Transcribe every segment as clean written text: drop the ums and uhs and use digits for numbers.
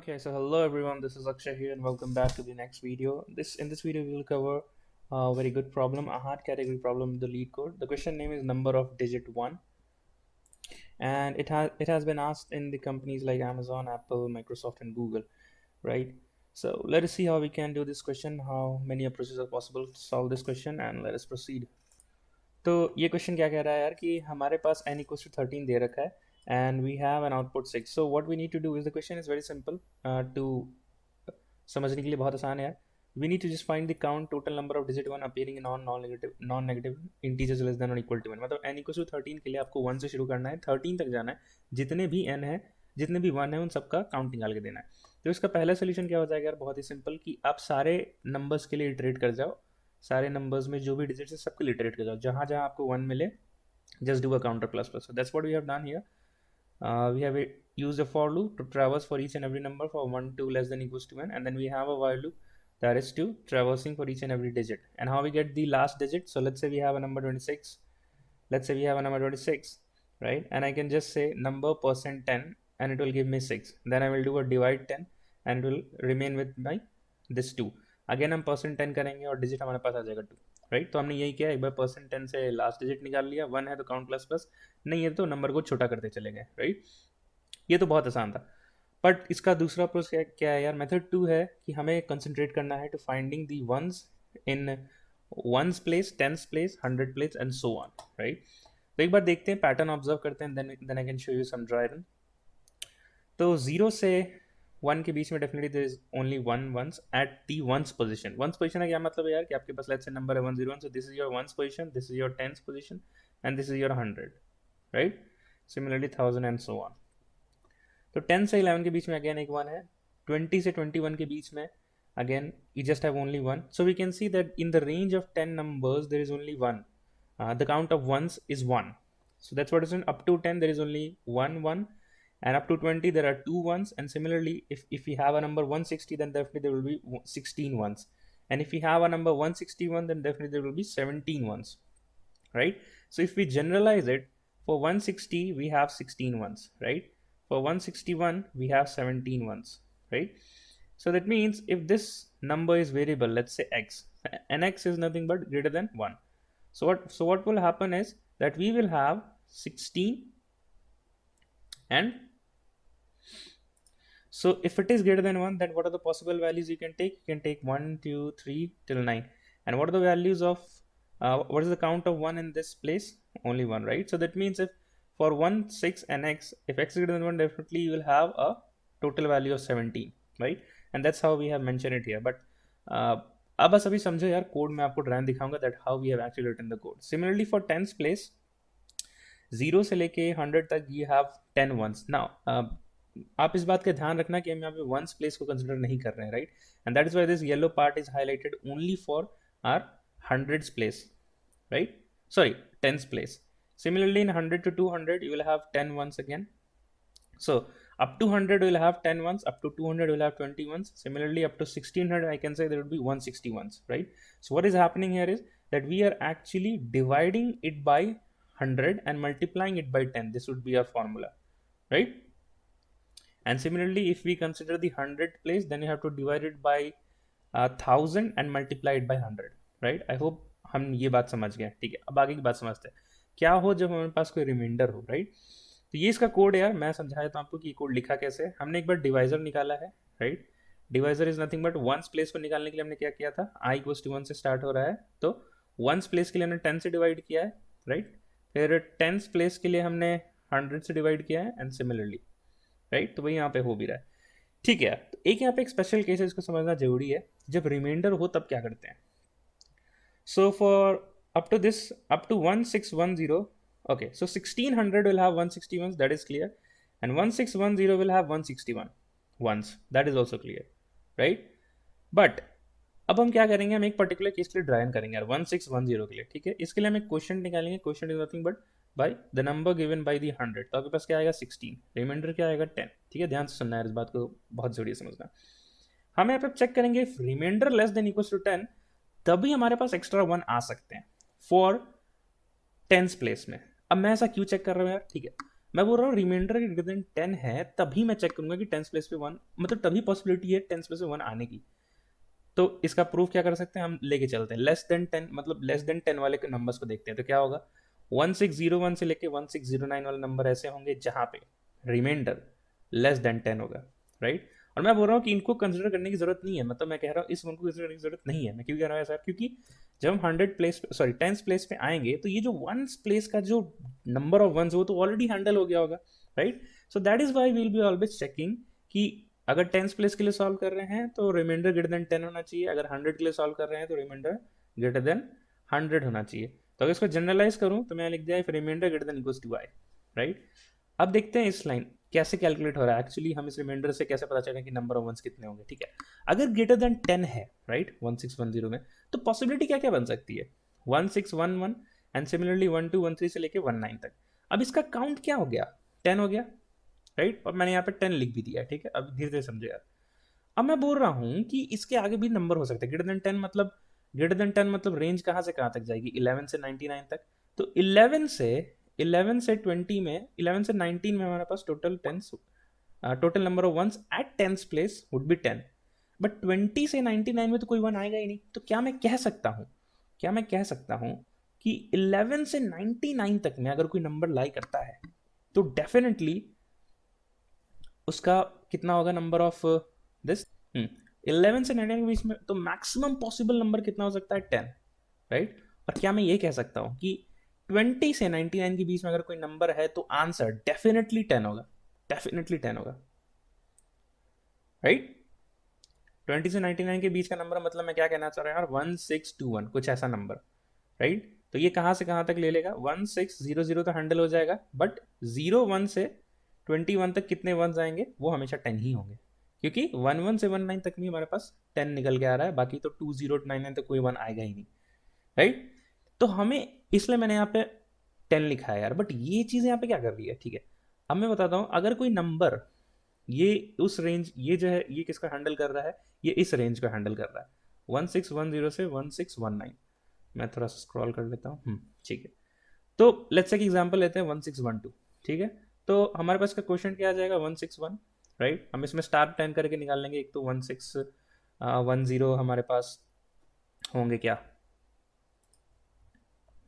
Okay, so hello everyone, this is Akshay here and welcome back to the next video. In this video we will cover a very good problem, a hard category problem, the lead code. The question name is number of digit 1 and it has been asked in the companies like Amazon, Apple, Microsoft and Google, right? So let us see how we can do this question, how many approaches are possible to solve this question and let us proceed. तो ये question क्या कह रहा है यार कि हमारे पास n इक्वल्स टू 13 दे रखा है and we have an output 6. So what we need to do is the question is very simple to समझने के लिए बहुत आसान है यार. We need to just find the count total number of digit 1 appearing in non negative integers less than और equal to 1. मतलब n equals to 13 के लिए आपको 1 से शुरू करना है, 13 तक जाना है. जितने भी n है, जितने भी 1 है, उन सबका काउंट निकाल के देना है. तो इसका पहला सोल्यूशन क्या हो जाएगा यार, बहुत ही सिंपल कि आप सारे नंबर्स के लिए इटरेट कर जाओ. सारे नंबर्स में जो भी डिजिट्स है सबके लिए इटरेट कर जाओ. जहाँ जहाँ आपको 1 मिले just do a counter plus plus. So that's what we have done here. We have used a for loop to traverse for each and every number for 1 to less than equals to n, and then we have a while loop that is to traversing for each and every digit. And how we get the last digit? So let's say we have a number 26. Let's say we have a number 26, right? And I can just say number %10 and it will give me 6. Then I will do a divide 10 and it will remain with my this 2. Again हम %10 करेंगे और digit हमारे पास आ जाएगा 2, right? तो हमने यही किया, एक बार %10 से लास्ट डिजिट निकाल लिया. 1 है तो काउंट प्लस प्लस, नहीं है तो नंबर को छोटा करते चले गए, राइट? ये तो बहुत आसान था. बट इसका दूसरा अप्रोच क्या है यार, मेथड 2 है कि हमें कंसंट्रेट करना है to finding the ones in ones place, tens place, 100 place and so on, right? तो एक बार देखते हैं, पैटर्न ऑब्जर्व करते हैं, then I can show you some dry run. तो 0 से 1 के बीच में definitely there is only one ones at the ones position. Ones position का क्या मतलब है यार कि आपके पास लेट्स से नंबर है 101, so this is your ones position, this is your tens position and this is your 100, right? Similarly 1000 and so on. तो 10 से 11 के बीच में अगेन एक 1 है. 20 से 21 के बीच में again you just have only one. So we can see that in the range of 10 numbers there is only one. The count of ones is 1. So that's what is in up to 10 there is only 1 and up to 20 there are 2 ones. And similarly if we have a number 160 then definitely there will be 16 ones. And if we have a number 161 then definitely there will be 17 ones, right? So if we generalize it, for 160 we have 16 ones, right? For 161 we have 17 ones, right? So that means if this number is variable, let's say x, and x is nothing but greater than 1. So what will happen is that we will have 16, and so if it is greater than 1, then what are the possible values you can take? You can take 1, 2, 3 till 9. And what are the values of what is the count of 1 in this place? Only 1, right? So that means if for 1, 6 and x, if x is greater than 1, definitely you will have a total value of 17, right? And that's how we have mentioned it here. But अब बस अभी समझो यार, code में आपको drawing दिखाऊंगा that how we have actually written the code. Similarly for tens place, 0 से लेके 100 तक you have 10 ones. Now आप इस बात का ध्यान रखना कि हम यहाँ पे वंस प्लेस को कंसिडर नहीं कर रहे हैं, right? And that is why this yellow part is highlighted only for our hundreds place, right? Sorry, tens place. Similarly in 100 to 200 you will have 10 ones again. So up to 100 we will have 10 ones, up to 200 we will have 20 ones. Similarly up to 1600 I can say there will be 160 ones, right? So what is happening here is that we are actually dividing it by 100 and multiplying it by 10. This would be our formula, right? And similarly if we consider the 100 place, then you have to divide it by 1000 and multiply it by 100, right? I hope हम ये बात समझ गए, ठीक है? अब आगे की बात समझते हैं, क्या हो जब हमारे पास कोई रिमाइंडर हो, राइट? तो ये इसका कोड है यार, मैं समझा देता हूँ आपको कि कोड लिखा कैसे. हमने एक बार डिवाइजर निकाला है, right? Divisor is nothing but ones place को निकालने के लिए हमने क्या किया था, i इक्वल्स टू 1 से स्टार्ट हो रहा है, तो वंस प्लेस के लिए हमने 10 से डिवाइड किया है, राइट? फिर टेंस प्लेस के लिए हमने 100 से डिवाइड किया है, एंड सिमिलरली, राइट? तो वही यहाँ पे हो भी रहा है, ठीक है? तो एक यहाँ पे एक स्पेशल केस है, इसको समझना जरूरी है. जब रिमाइंडर हो तब क्या करते हैं? So for up to this, up to 1610, okay, so 1600 will have 160 ones, that is clear, and 1610 will have 161 ones, that is also clear, right? But अब हम क्या करेंगे, हम एक पर्टिकुलर केस के लिए ड्राई करेंगे यार 1610 के लिए, ठीक है? इसके लिए हम एक क्वेश्चन निकालेंगे. Question is nothing but by the number given by the 100. तो आपके पास क्या आएगा, 16, रिमाइंडर क्या आएगा, 10, ठीक है? ध्यान से सुनना है, इस बात को बहुत जरूरी समझना. हम यहाँ पे चेक करेंगे reminder less than equal to 10, तभी हमारे पास एक्स्ट्रा 1 आ सकते हैं फॉर टेंस प्लेस में. अब मैं ऐसा क्यों चेक कर रहा हूँ यार, ठीक है? मैं बोल रहा हूँ रिमाइंडर ग्रेटर देन 10 है तभी मैं चेक करूंगा कि 10 प्लेस पे 1, मतलब तभी पॉसिबिलिटी है 10 प्लेस पे 1 आने की। तो इसका प्रूफ क्या कर सकते हैं, हम लेके चलते हैं लेस देन 10, मतलब लेस देन 10 वाले के नंबर्स को देखते हैं। तो क्या होगा, 1601 से लेके 1609 वाले नंबर ऐसे होंगे जहां पे रिमाइंडर लेस देन 10 होगा, राइट। और मैं बोल रहा हूँ कि इनको कंसिडर करने की जरूरत नहीं है, मतलब मैं कह रहा हूँ इस वन को कंसिडर करने की जरूरत नहीं है। मैं क्यों कह रहा हूँ ऐसा, क्योंकि जब हम 100 प्लेस सॉरी 10 प्लेस पे आएंगे तो ये जो वंस प्लेस का जो नंबर ऑफ वंस वो तो ऑलरेडी हैंडल हो गया होगा, right. So that is why we'll be always checking कि अगर 10 प्लेस के लिए सॉल्व कर रहे हैं तो रिमाइंडर ग्रेटर देन 10 होना चाहिए, अगर 100 के लिए सॉल्व कर रहे हैं तो रिमाइंडर ग्रेटर देन 100 होना चाहिए। तो अगर इसको जनरलाइज करूं तो मैं लिख दिया if reminder greater than equals to I, right. अब देखते हैं इस लाइन कैसे कैलकुलेट हो रहा है एक्चुअली, हम इस रिमाइंडर से कैसे पता चलेगा कि नंबर ऑफ वंस कितने होंगे, ठीक है। अगर ग्रेटर देन 10 है, राइट, 1610 में, तो पॉसिबिलिटी क्या क्या बन सकती है, 1611 एंड सिमिलरली 1213 से लेके 19 तक। अब इसका काउंट क्या हो गया, 10 हो गया, राइट। और मैंने यहाँ पे 10 लिख भी दिया है, ठीक है। अब धीरे धीरे समझो यार। अब मैं बोल रहा हूँ कि इसके आगे भी नंबर हो सकते हैं ग्रेटर देन 10, मतलब ग्रेटर देन 10 मतलब रेंज कहाँ से कहाँ तक जाएगी, 11 से 99 तक। तो 11 से 20 में, 11 से 19 में हमारे पास total 10, total number of ones at 10th place would be 10। But 20 से 99 में तो कोई वन आएगा ही नहीं। तो क्या मैं कह सकता हूँ, क्या मैं कह सकता हूँ कि 11 से 99 तक में अगर कोई नंबर लाई करता है तो डेफिनेटली उसका कितना होगा नंबर ऑफ दिस, 11 से 99 के बीच में, तो मैक्सिमम पॉसिबल नंबर कितना हो सकता है, 10, राइट। और क्या मैं ये कह सकता हूँ कि 20 से 99 के बीच में अगर कोई नंबर है तो आंसर डेफिनेटली 10 होगा, डेफिनेटली 10 होगा, राइट। 20 से 99 के बीच का नंबर मतलब मैं क्या कहना चाह रहा हूँ यार, 1621 कुछ ऐसा नंबर, राइट। तो ये कहाँ से कहाँ तक ले लेगा, 1600 तो हैंडल हो जाएगा, बट 01 से 21 तक कितने वंस आएंगे, वो हमेशा 10 ही होंगे, क्योंकि 11 से 19 तक भी हमारे पास 10 निकल के आ रहा है, बाकी तो 2099 तक कोई वन आएगा ही नहीं, राइट। तो हमें, इसलिए मैंने यहाँ पे 10 लिखा है यार, बट ये चीज़ यहाँ पे क्या कर रही है, ठीक है। अब मैं बताता हूँ, अगर कोई नंबर ये उस रेंज, ये जो है ये किसका हैंडल कर रहा है, ये इस रेंज को हैंडल कर रहा है 1610 से 1619। मैं थोड़ा सा स्क्रॉल कर लेता हूँ, ठीक है। तो लेट्स से एग्जांपल लेते हैं 1612, ठीक है। तो हमारे पास का क्वेश्चन क्या आ जाएगा, 161, राइट। हम इसमें स्टार 10 करके निकाल लेंगे, एक तो 1610 हमारे पास होंगे क्या,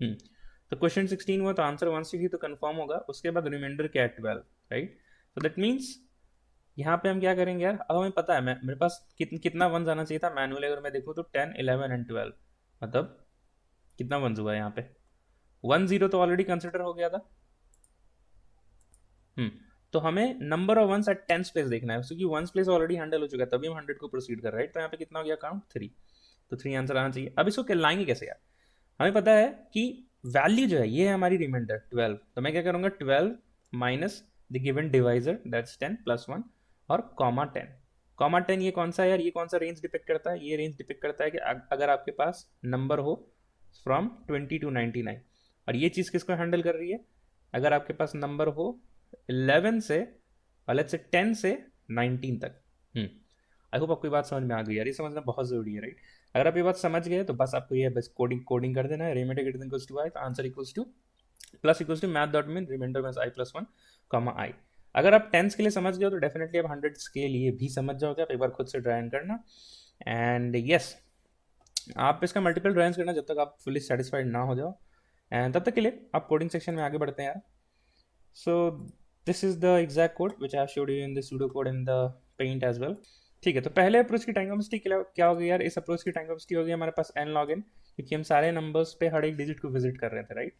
तो क्वेश्चन 16 हुआ तो आंसर 160 तो कंफर्म होगा, उसके बाद रिमाइंडर क्या है 12, राइट। तो दैट मीन्स यहाँ पे हम क्या करेंगे यार, अब हमें पता है मेरे पास कितना वन आना चाहिए था मैनुअली, अगर मैं देखूँ तो 10 11 एंड 12, मतलब कितना वंस हुआ है यहाँ पे, 10 तो ऑलरेडी कंसिडर हो गया था। तो हमें number of ones at 10th place देखना है, क्योंकि वंस प्लेस ऑलरेडी हैंडल हो चुका है, तभी हम 100 को प्रोसीड कर रहे हैं, तो यहाँ पे कितना हो गया काउंट 3, तो 3 आंसर आना चाहिए। अब इसको लाएंगे कैसे यार, हमें पता है कि वैल्यू जो है ये है हमारी रिमाइंडर 12, तो मैं क्या करूँगा 12 minus the given divisor that's 10 plus 1 और कॉमा 10। कॉमा 10 ये कौन सा है यार, ये कौन सा रेंज डिपेक्ट करता है, ये रेंज डिपेक्ट करता है कि अगर आपके पास नंबर हो फ्रॉम 20 to 99, और ये चीज़ किसको हैंडल कर रही है, अगर आपके पास नंबर हो 11 से लेट्स से 10 से 19 तक। आई होप आपको ये बात समझ में आ गई यार, ये समझना बहुत जरूरी है, राइट। अगर आप ये बात समझ गए तो बस आपको ये बस कोडिंग कर देना है, remainder greater than equals to i, तो answer equals to plus equals to math dot min remainder में आई प्लस 1 कॉमा आई। अगर आप टेंस के लिए समझ गए तो डेफिनेटली आप 100 के लिए भी समझ जाओगे, आप एक बार खुद से ड्राइंग करना। एंड यस, आप इसका मल्टीपल ड्राइंग्स करना जब तक आप फुली सेटिस्फाइड ना हो जाओ, एंड तब तक के लिए आप कोडिंग सेक्शन में आगे बढ़ते हैं यार। So this is the exact code which I have showed you in the pseudocode in the paint as well। ठीक है, तो पहले अप्रोच की टाइम कॉम्प्लेक्सिटी क्या होगी यार, इस अप्रोच की टाइम कॉम्प्लेक्सिटी होगी हमारे पास n log n, क्योंकि हम सारे नंबर्स पे हर एक डिजिट को विजिट कर रहे थे, राइट।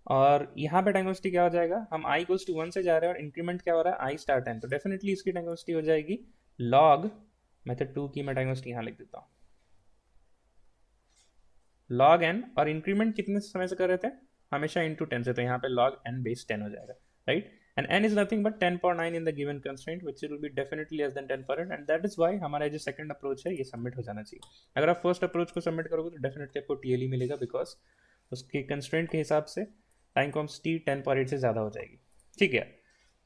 और यहाँ पे टाइम कॉम्प्लेक्सिटी क्या हो जाएगा, हम i इक्वल्स टू 1 से जा रहे हैं और इंक्रीमेंट क्या हो रहा है i स्टार 10, तो डेफिनेटली इसकी टाइम कॉम्प्लेक्सिटी हो जाएगी log मेथड 2 की, मैं टाइम कॉम्प्लेक्सिटी यहाँ लिख देता हूँ log n, और इंक्रीमेंट कितने समय से कर रहे थे, हमेशा इंटू 10 से, तो यहाँ पे log n बेस 10 हो जाएगा, right. and n is nothing but 10 power 9 in the given constraint which will be definitely less than 10 per it, and that is why हमारा जो सेकंड अप्रोच है ये सबमिट हो जाना चाहिए। अगर आप फर्स्ट अप्रोच को सबमिट करोगे तो डेफिनेटली आपको TLE मिलेगा, बिकॉज उसके कंस्ट्रेंट के हिसाब से टाइम कॉम्प्लेक्सिटी 10 पर 8 से ज़्यादा हो जाएगी, ठीक है।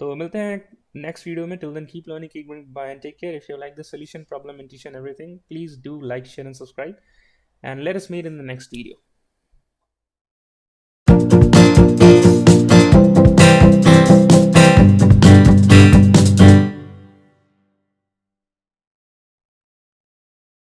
तो मिलते हैं नेक्स्ट वीडियो में, till then keep learning, keep bye and take care. If you like the solution, problem, intuition, everything, please do like, share and subscribe, and let us meet in the next video.